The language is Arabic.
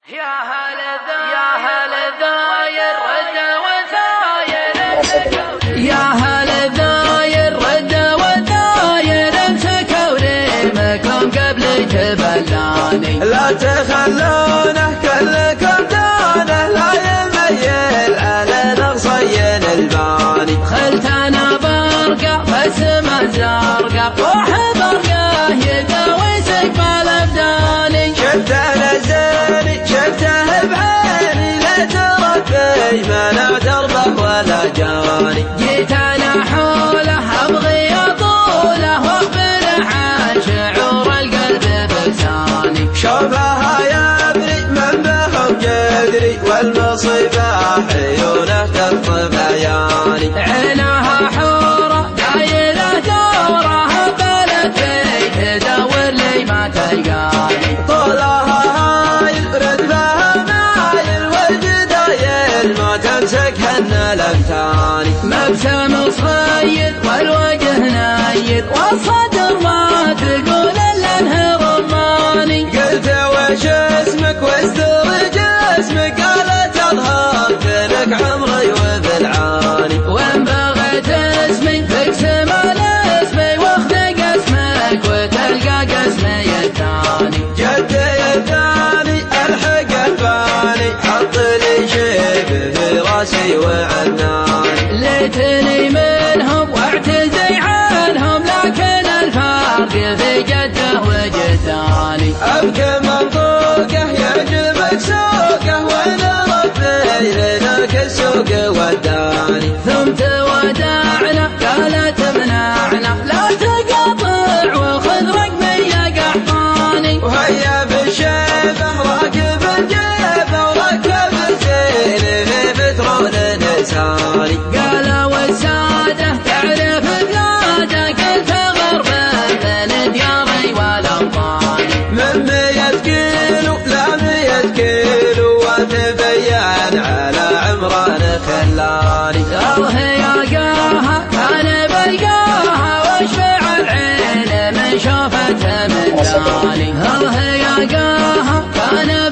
يا هل ذاير رد وثاير يا هل ذاير رد وثاير امسكوا ريمكم قبل تبلاني لا تخلونه كلكم دونه لا يميل على نغصين الباني خلتنا برقع فاسمه زرقع روح برقه يداوي سقف الابداني شفته نزلي شفته بعيني لا تربي منع دربه ولا جاني جيت انا حوله ابغي اطوله واخبره عن شعور القلب بلساني شوفها يبري من بهم جدري والمصيبه عيونه تخطب عياني عينها حوره دايره دوره هبلت فيه تدور لي ما تلقاني طولها هايل ردبها مايل والجدايل ما تمسكهن الامثاني مبسم صغير والوجه ناير والصدر ما تقول الا انه رماني قلت وش اسمك واستر جسمك قالت اظهرت لك عمري وبالعاني وان بغيت اسمي تقسم الاسمي واخذ قسمك وتلقى قسمي الثاني جدي الثاني الحق الفاني حط لي شيء في راسي وعناني ليتني منهم واعتزي عنهم لكن الفرق في جده وجداني ابكي منطوقه يعجبك سوقه وانا ربي لك السوق وداني ثم تودعنا قالت منعنا لا تقاطع وخذ رقمي يا قحطاني وهيا بالشيبه راكب الجيبه وركب الزين في بترول نساني قال والساده تعرف بلاده قلت غربه بين دياري والاوطان من 100 كيلو لا 100 كيلو وتبين على عمران خلاني الله يلقاها كان بلقاها واشفع العين من شوفتها من داني الله يلقاها كان